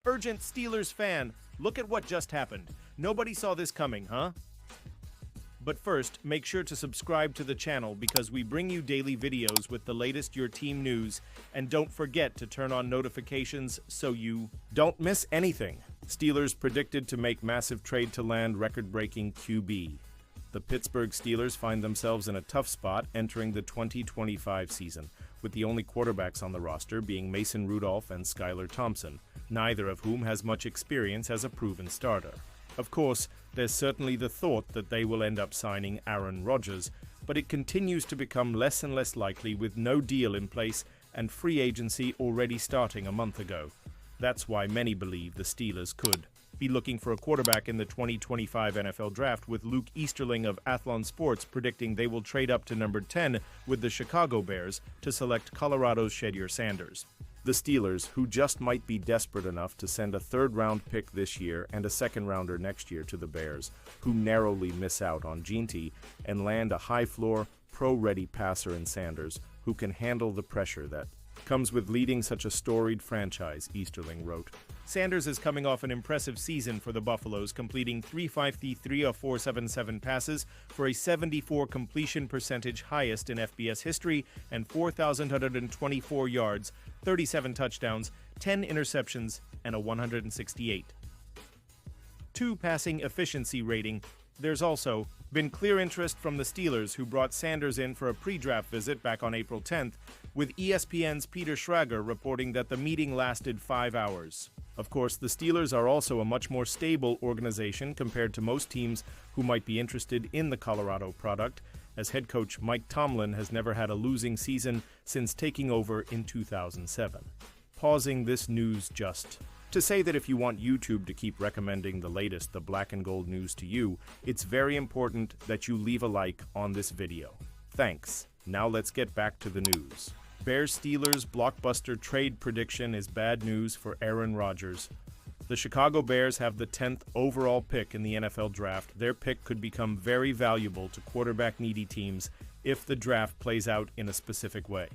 Urgent Steelers fan, look at what just happened. Nobody saw this coming, huh? But first, make sure to subscribe to the channel because we bring you daily videos with the latest your team news, and don't forget to turn on notifications so you don't miss anything. Steelers predicted to make massive trade to land record-breaking QB. The Pittsburgh Steelers find themselves in a tough spot entering the 2025 season, with the only quarterbacks on the roster being Mason Rudolph and Skylar Thompson, neither of whom has much experience as a proven starter. Of course, there's certainly the thought that they will end up signing Aaron Rodgers, but it continues to become less and less likely with no deal in place and free agency already starting a month ago. That's why many believe the Steelers could be looking for a quarterback in the 2025 NFL Draft, with Luke Easterling of Athlon Sports predicting they will trade up to number 10 with the Chicago Bears to select Colorado's Shedeur Sanders. The Steelers, who just might be desperate enough to send a third-round pick this year and a second-rounder next year to the Bears, who narrowly miss out on Ginty and land a high-floor, pro-ready passer in Sanders, who can handle the pressure that comes with leading such a storied franchise, Easterling wrote. Sanders is coming off an impressive season for the Buffaloes, completing 353 of 477 passes for a 74 completion percentage, highest in FBS history, and 4,124 yards, 37 touchdowns, 10 interceptions, and a 168. 2 passing efficiency rating. There's also been clear interest from the Steelers, who brought Sanders in for a pre-draft visit back on April 10th, with ESPN's Peter Schrager reporting that the meeting lasted 5 hours. Of course, the Steelers are also a much more stable organization compared to most teams who might be interested in the Colorado product, as head coach Mike Tomlin has never had a losing season since taking over in 2007. Pausing this news just to say that if you want YouTube to keep recommending the latest The Black and Gold news to you, it's very important that you leave a like on this video. Thanks. Now let's get back to the news. Bears-Steelers blockbuster trade prediction is bad news for Aaron Rodgers. The Chicago Bears have the 10th overall pick in the NFL Draft. Their pick could become very valuable to quarterback-needy teams if the draft plays out in a specific way.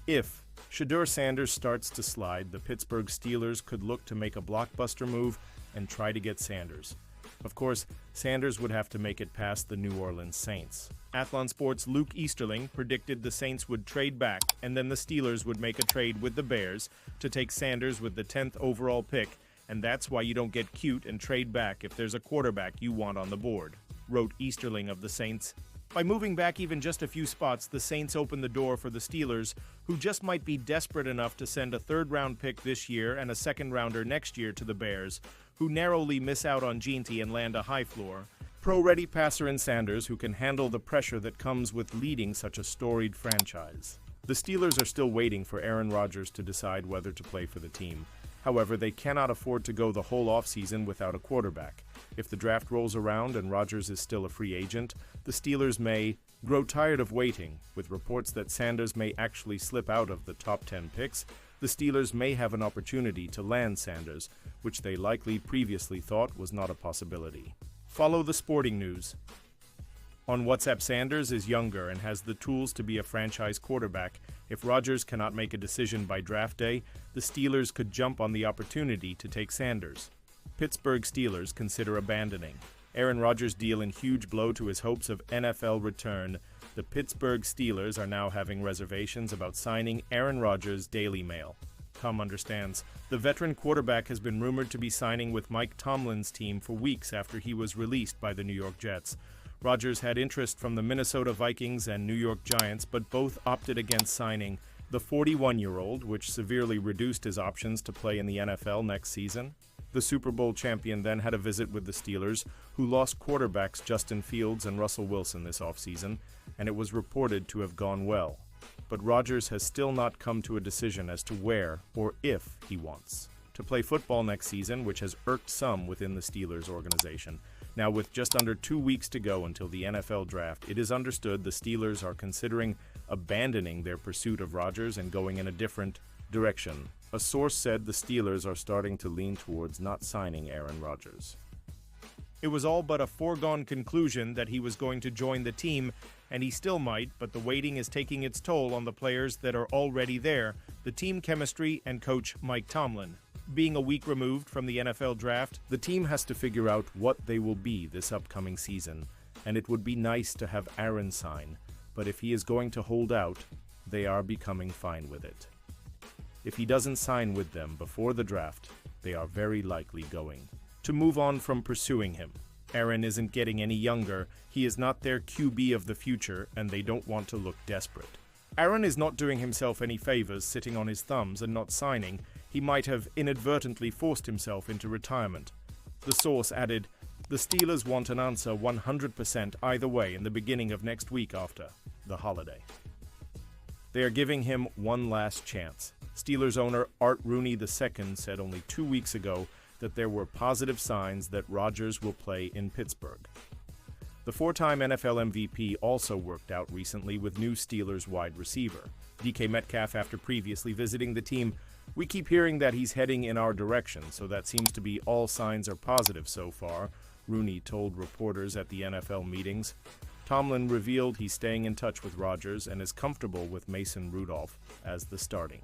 If Shedeur Sanders starts to slide, the Pittsburgh Steelers could look to make a blockbuster move and try to get Sanders. Of course, Sanders would have to make it past the New Orleans Saints. Athlon Sports' Luke Easterling predicted the Saints would trade back, and then the Steelers would make a trade with the Bears to take Sanders with the 10th overall pick, and that's why you don't get cute and trade back if there's a quarterback you want on the board, wrote Easterling of the Saints. By moving back even just a few spots, the Saints open the door for the Steelers, who just might be desperate enough to send a third-round pick this year and a second-rounder next year to the Bears, who narrowly miss out on Ginty and land a high-floor, pro-ready passer in Sanders who can handle the pressure that comes with leading such a storied franchise. The Steelers are still waiting for Aaron Rodgers to decide whether to play for the team. However, they cannot afford to go the whole offseason without a quarterback. If the draft rolls around and Rodgers is still a free agent, the Steelers may grow tired of waiting. With reports that Sanders may actually slip out of the top 10 picks, the Steelers may have an opportunity to land Sanders, which they likely previously thought was not a possibility. Follow the sporting news. On WhatsApp, Sanders is younger and has the tools to be a franchise quarterback. If Rodgers cannot make a decision by draft day, the Steelers could jump on the opportunity to take Sanders. Pittsburgh Steelers consider abandoning Aaron Rodgers' deal in huge blow to his hopes of NFL return. The Pittsburgh Steelers are now having reservations about signing Aaron Rodgers, Daily Mail. Understands. The veteran quarterback has been rumored to be signing with Mike Tomlin's team for weeks after he was released by the New York Jets. Rodgers had interest from the Minnesota Vikings and New York Giants, but both opted against signing the 41-year-old, which severely reduced his options to play in the NFL next season. The Super Bowl champion then had a visit with the Steelers, who lost quarterbacks Justin Fields and Russell Wilson this offseason, and it was reported to have gone well. But Rodgers has still not come to a decision as to where or if he wants to play football next season, which has irked some within the Steelers organization. Now, with just under 2 weeks to go until the NFL draft, it is understood the Steelers are considering abandoning their pursuit of Rodgers and going in a different direction. A source said the Steelers are starting to lean towards not signing Aaron Rodgers. It was all but a foregone conclusion that he was going to join the team, and he still might, but the waiting is taking its toll on the players that are already there, the team chemistry and coach Mike Tomlin. being a week removed from the NFL draft, the team has to figure out what they will be this upcoming season, and it would be nice to have Aaron sign, but if he is going to hold out, they are becoming fine with it. If he doesn't sign with them before the draft, they are very likely going to move on from pursuing him. Aaron isn't getting any younger, he is not their QB of the future, and they don't want to look desperate. Aaron is not doing himself any favors sitting on his thumbs and not signing. He might have inadvertently forced himself into retirement. The source added, "The Steelers want an answer 100% either way in the beginning of next week after the holiday." They are giving him one last chance. Steelers owner Art Rooney II said only 2 weeks ago that there were positive signs that Rodgers will play in Pittsburgh. The four-time NFL MVP also worked out recently with new Steelers wide receiver DK Metcalf after previously visiting the team. "We keep hearing that he's heading in our direction, so that seems to be all signs are positive so far," Rooney told reporters at the NFL meetings. Tomlin revealed he's staying in touch with Rodgers and is comfortable with Mason Rudolph as the starting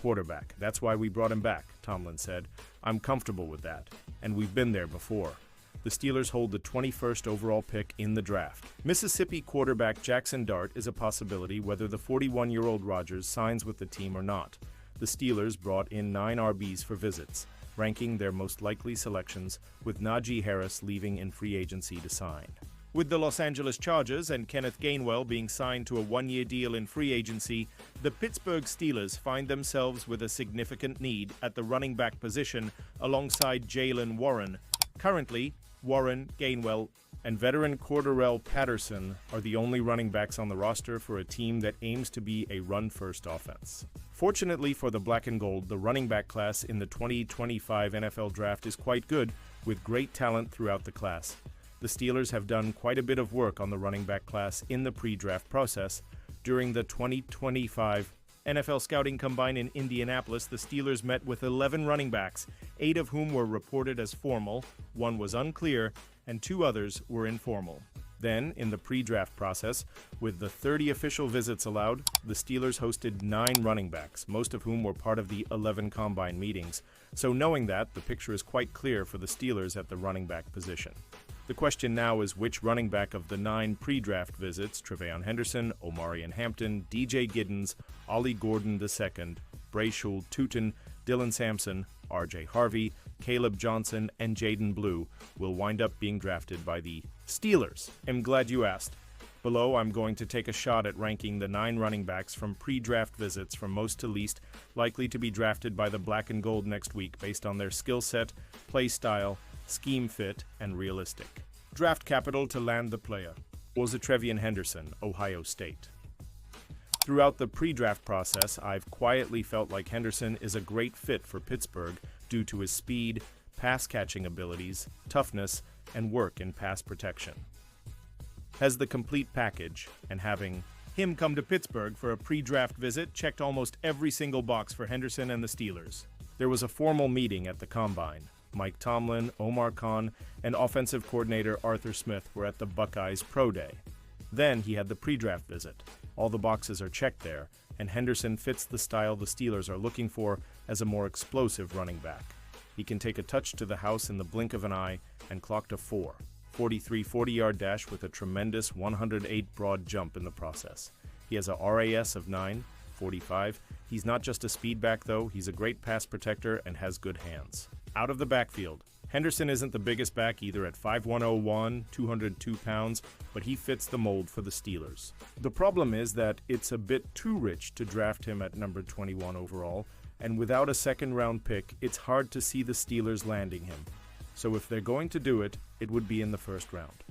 quarterback. "That's why we brought him back," Tomlin said. "I'm comfortable with that, and we've been there before." The Steelers hold the 21st overall pick in the draft. Mississippi quarterback Jackson Dart is a possibility whether the 41-year-old Rodgers signs with the team or not. The Steelers brought in 9 RBs for visits, ranking their most likely selections, with Najee Harris leaving in free agency to sign. With the Los Angeles Chargers and Kenneth Gainwell being signed to a one-year deal in free agency, the Pittsburgh Steelers find themselves with a significant need at the running back position alongside Jaylen Warren. Currently, Warren, Gainwell, and veteran Cordarrelle Patterson are the only running backs on the roster for a team that aims to be a run-first offense. Fortunately for the Black and Gold, the running back class in the 2025 NFL Draft is quite good, with great talent throughout the class. The Steelers have done quite a bit of work on the running back class in the pre-draft process. During the 2025 NFL Scouting Combine in Indianapolis, the Steelers met with 11 running backs, 8 of whom were reported as formal, 1 was unclear, and 2 others were informal. Then, in the pre-draft process, with the 30 official visits allowed, the Steelers hosted 9 running backs, most of whom were part of the 11 Combine meetings. So knowing that, the picture is quite clear for the Steelers at the running back position. The question now is which running back of the 9 pre-draft visits, Tre'Von Henderson, Omarion Hampton, DJ Giddens, Ollie Gordon II, Brayshaul Tutin, Dylan Sampson, RJ Harvey, Caleb Johnson, and Jaden Blue, will wind up being drafted by the Steelers? I'm glad you asked. Below, I'm going to take a shot at ranking the 9 running backs from pre-draft visits from most to least likely to be drafted by the Black and Gold next week based on their skill set, play style, scheme fit, and realistic. Draft capital to land the player was Tre'Von Henderson, Ohio State. Throughout the pre-draft process, I've quietly felt like Henderson is a great fit for Pittsburgh due to his speed, pass-catching abilities, toughness, and work in pass protection. Has the complete package, and having him come to Pittsburgh for a pre-draft visit checked almost every single box for Henderson and the Steelers. There was a formal meeting at the Combine. Mike Tomlin, Omar Khan, and offensive coordinator Arthur Smith were at the Buckeyes Pro Day. Then he had the pre-draft visit. All the boxes are checked there, and Henderson fits the style the Steelers are looking for as a more explosive running back. He can take a touch to the house in the blink of an eye and clocked a 43 40-yard dash with a tremendous 108 broad jump in the process. He has a RAS of 9.45. He's not just a speed back though, he's a great pass protector and has good hands. Out of the backfield, Henderson isn't the biggest back either at 5'1", 202 pounds, but he fits the mold for the Steelers. The problem is that it's a bit too rich to draft him at number 21 overall, and without a second-round pick, it's hard to see the Steelers landing him. So if they're going to do it, it would be in the first round.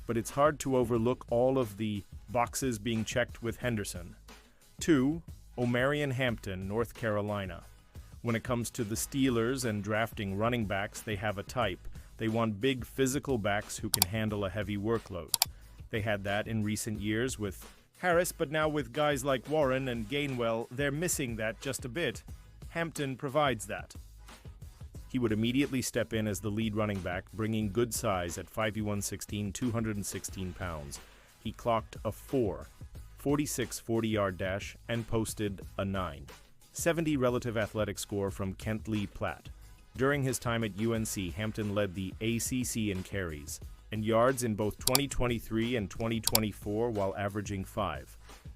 But it's hard to overlook all of the boxes being checked with Henderson. 2, Omarion Hampton, North Carolina. When it comes to the Steelers and drafting running backs, they have a type. They want big physical backs who can handle a heavy workload. They had that in recent years with Harris, but now with guys like Warren and Gainwell, they're missing that just a bit. Hampton provides that. He would immediately step in as the lead running back, bringing good size at 5'1", 216 pounds. He clocked a 46 40-yard dash and posted a 9.70 relative athletic score from Kent Lee Platt. During his time at UNC, Hampton led the ACC in carries and yards in both 2023 and 2024 while averaging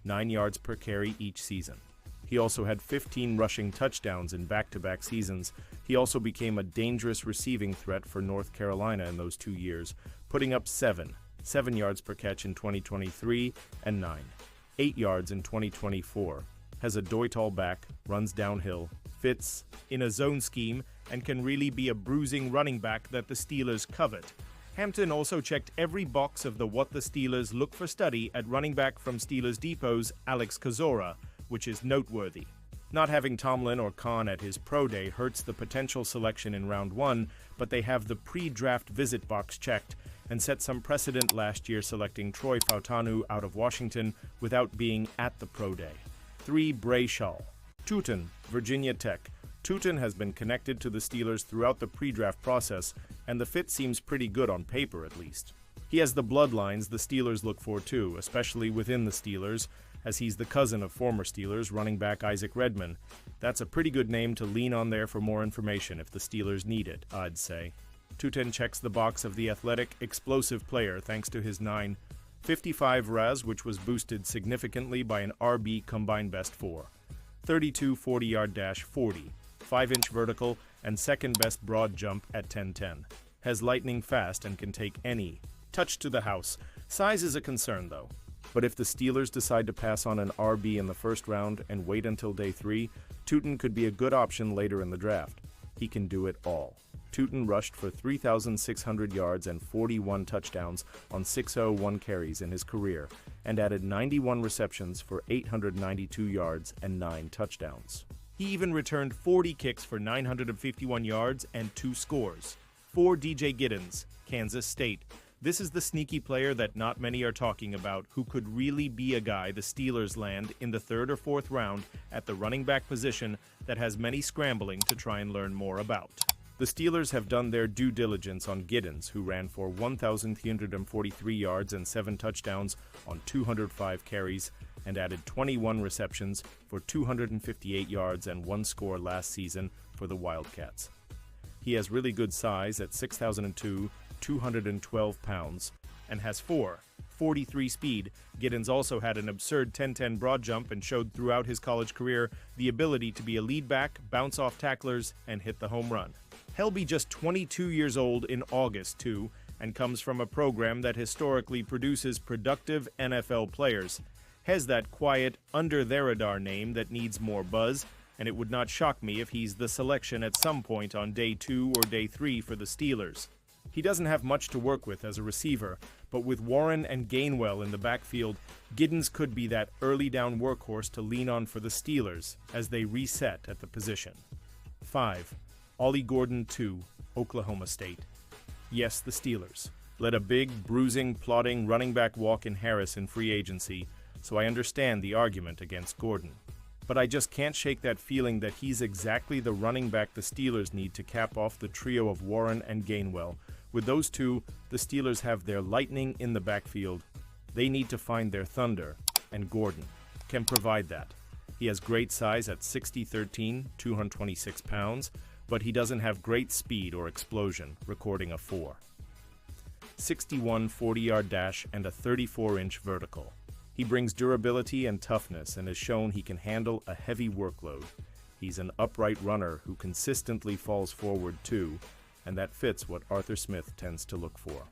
9 yards per carry each season. He also had 15 rushing touchdowns in back-to-back seasons. He also became a dangerous receiving threat for North Carolina in those 2 years, putting up 7 yards per catch in 2023 and 8 yards in 2024. Has a Doytall back, runs downhill, fits in a zone scheme, and can really be a bruising running back that the Steelers covet. Hampton also checked every box of the What the Steelers Look for study at running back from Steelers Depot's Alex Kozora, which is noteworthy. Not having Tomlin or Khan at his pro day hurts the potential selection in round 1, but they have the pre-draft visit box checked and set some precedent last year selecting Troy Fautanu out of Washington without being at the pro day. 3. Brayshaw. Teuton, Virginia Tech. Teuton has been connected to the Steelers throughout the pre-draft process, and the fit seems pretty good on paper at least. He has the bloodlines the Steelers look for too, especially within the Steelers, as he's the cousin of former Steelers running back Isaac Redman. That's a pretty good name to lean on there for more information if the Steelers need it, I'd say. Teuton checks the box of the athletic, explosive player thanks to his 9.55 RAS, which was boosted significantly by an RB combined best 4.32 40-yard dash 40, 5-inch vertical, and second best broad jump at 10.10. Has lightning fast and can take any touch to the house. Size is a concern though. But if the Steelers decide to pass on an RB in the first round and wait until day 3, Teuton could be a good option later in the draft. He can do it all. Teuton rushed for 3,600 yards and 41 touchdowns on 601 carries in his career and added 91 receptions for 892 yards and 9 touchdowns. He even returned 40 kicks for 951 yards and 2 scores. 4. DJ Giddens, Kansas State. This is the sneaky player that not many are talking about who could really be a guy the Steelers land in the 3rd or 4th round at the running back position that has many scrambling to try and learn more about. The Steelers have done their due diligence on Giddens, who ran for 1,343 yards and 7 touchdowns on 205 carries and added 21 receptions for 258 yards and 1 score last season for the Wildcats. He has really good size at 6,002, 212 pounds, and has 4.43 speed. Giddens also had an absurd 10-10 broad jump and showed throughout his college career the ability to be a lead back, bounce off tacklers, and hit the home run. He'll be just 22 years old in August, too, and comes from a program that historically produces productive NFL players. Has that quiet, under-the-radar name that needs more buzz, and it would not shock me if he's the selection at some point on day 2 or day 3 for the Steelers. He doesn't have much to work with as a receiver, but with Warren and Gainwell in the backfield, Giddens could be that early down workhorse to lean on for the Steelers as they reset at the position. 5. Ollie Gordon 2, Oklahoma State. Yes, the Steelers let a big, bruising, plodding running back walk in Harris in free agency, so I understand the argument against Gordon. But I just can't shake that feeling that he's exactly the running back the Steelers need to cap off the trio of Warren and Gainwell. With those two, the Steelers have their lightning in the backfield. They need to find their thunder, and Gordon can provide that. He has great size at 6'13", 226 pounds, but he doesn't have great speed or explosion, recording a 4.61 40-yard dash and a 34-inch vertical. He brings durability and toughness and has shown he can handle a heavy workload. He's an upright runner who consistently falls forward too, and that fits what Arthur Smith tends to look for.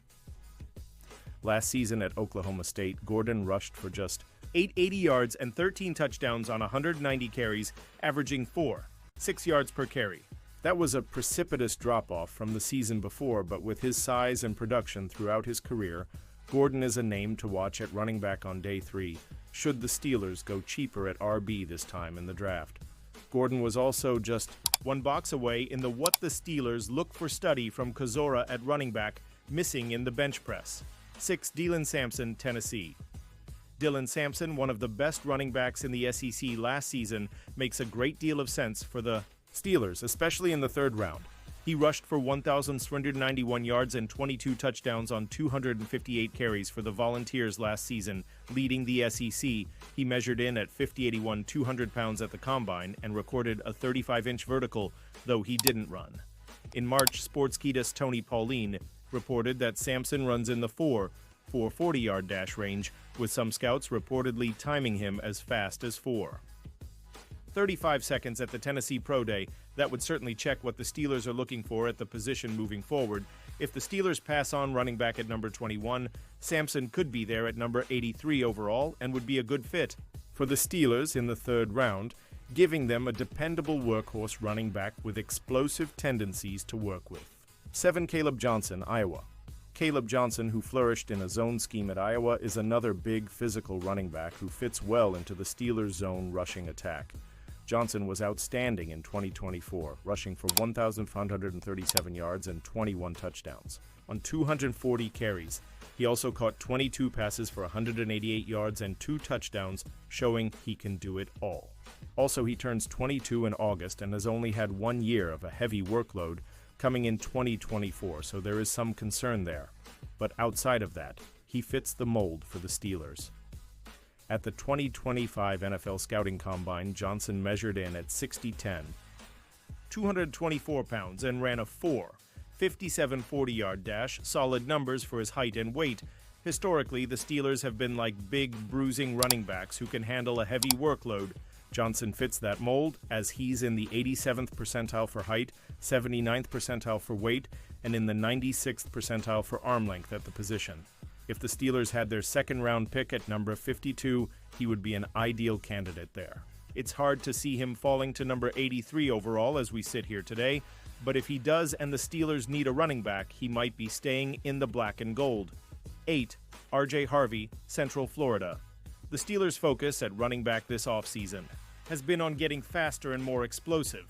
Last season at Oklahoma State, Gordon rushed for just 880 yards and 13 touchdowns on 190 carries, averaging 4.6 yards per carry. That was a precipitous drop-off from the season before, but with his size and production throughout his career, Gordon is a name to watch at running back on day 3, should the Steelers go cheaper at RB this time in the draft. Gordon was also just 1 box away in the What the Steelers Look for study from Kozora at running back, missing in the bench press. 6. Dylan Sampson, Tennessee. Dylan Sampson, one of the best running backs in the SEC last season, makes a great deal of sense for the Steelers, especially in the 3rd round. He rushed for 1,391 yards and 22 touchdowns on 258 carries for the Volunteers last season, leading the SEC. He measured in at 50'81", 200 pounds at the Combine and recorded a 35-inch vertical, though he didn't run. In March, Sportskeeda's Tony Pauline reported that Sampson runs in the 440-yard dash range, with some scouts reportedly timing him as fast as 35 seconds at the Tennessee Pro Day. That would certainly check what the Steelers are looking for at the position moving forward. If the Steelers pass on running back at number 21, Sampson could be there at number 83 overall and would be a good fit for the Steelers in the 3rd round, giving them a dependable workhorse running back with explosive tendencies to work with. 7. Caleb Johnson, Iowa. Caleb Johnson, who flourished in a zone scheme at Iowa, is another big physical running back who fits well into the Steelers' zone rushing attack. Johnson was outstanding in 2024, rushing for 1,537 yards and 21 touchdowns on 240 carries. He also caught 22 passes for 188 yards and 2 touchdowns, showing he can do it all. Also, he turns 22 in August and has only had 1 year of a heavy workload coming in 2024, so there is some concern there. But outside of that, he fits the mold for the Steelers. At the 2025 NFL Scouting Combine, Johnson measured in at 6'10", 224 pounds, and ran a 57 40-yard dash, solid numbers for his height and weight. Historically, the Steelers have been like big, bruising running backs who can handle a heavy workload. Johnson fits that mold, as he's in the 87th percentile for height, 79th percentile for weight, and in the 96th percentile for arm length at the position. If the Steelers had their 2nd-round pick at number 52, he would be an ideal candidate there. It's hard to see him falling to number 83 overall as we sit here today, but if he does and the Steelers need a running back, he might be staying in the black and gold. 8. R.J. Harvey, Central Florida. The Steelers' focus at running back this offseason has been on getting faster and more explosive.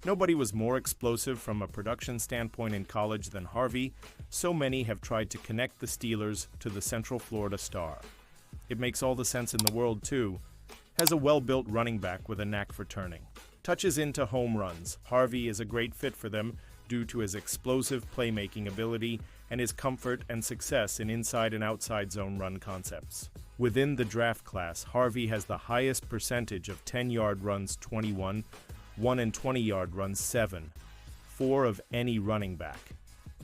Nobody was more explosive from a production standpoint in college than Harvey. So many have tried to connect the Steelers to the Central Florida star. It makes all the sense in the world, too. Has a well-built running back with a knack for turning. Touches into home runs. Harvey is a great fit for them due to his explosive playmaking ability and his comfort and success in inside and outside zone run concepts. Within the draft class, Harvey has the highest percentage of 10-yard runs, 21, 1 and 20-yard runs, 7, 4 of any running back.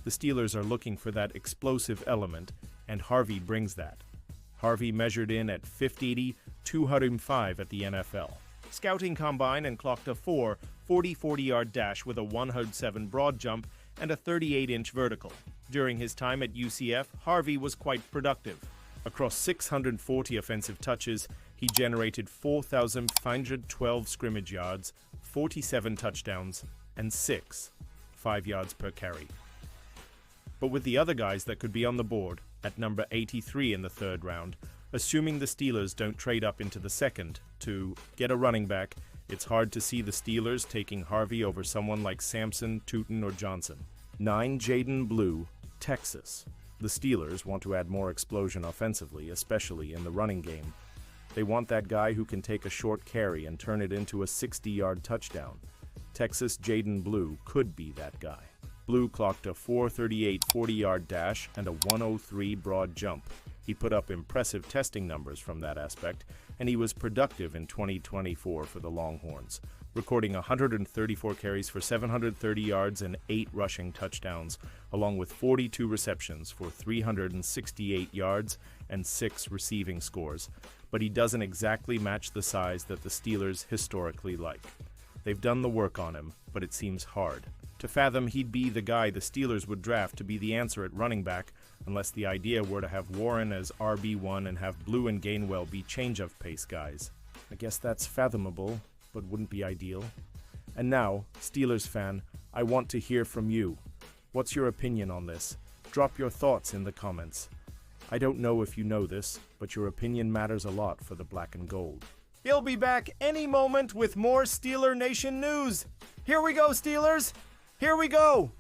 The Steelers are looking for that explosive element, and Harvey brings that. Harvey measured in at 5'80", 205 at the NFL. Scouting combine and clocked a 40-yard dash with a 107 broad jump and a 38-inch vertical. During his time at UCF, Harvey was quite productive. Across 640 offensive touches, he generated 4,512 scrimmage yards, 47 touchdowns, and 5 yards per carry. But with the other guys that could be on the board, at number 83 in the 3rd round, assuming the Steelers don't trade up into the 2nd to get a running back, it's hard to see the Steelers taking Harvey over someone like Sampson, Tootin, or Johnson. 9. Jaden Blue, Texas. The Steelers want to add more explosion offensively, especially in the running game. They want that guy who can take a short carry and turn it into a 60-yard touchdown. Texas Jaden Blue could be that guy. Blue clocked a 4:38 40-yard dash and a 103 broad jump. He put up impressive testing numbers from that aspect, and he was productive in 2024 for the Longhorns, recording 134 carries for 730 yards and 8 rushing touchdowns, along with 42 receptions for 368 yards and 6 receiving scores. But he doesn't exactly match the size that the Steelers historically like. They've done the work on him, but it seems hard to fathom he'd be the guy the Steelers would draft to be the answer at running back, unless the idea were to have Warren as RB1 and have Blue and Gainwell be change-of pace guys. I guess that's fathomable, but wouldn't be ideal. And now, Steelers fan, I want to hear from you. What's your opinion on this? Drop your thoughts in the comments. I don't know if you know this, but your opinion matters a lot for the black and gold. He'll be back any moment with more Steeler Nation news. Here we go, Steelers! Here we go!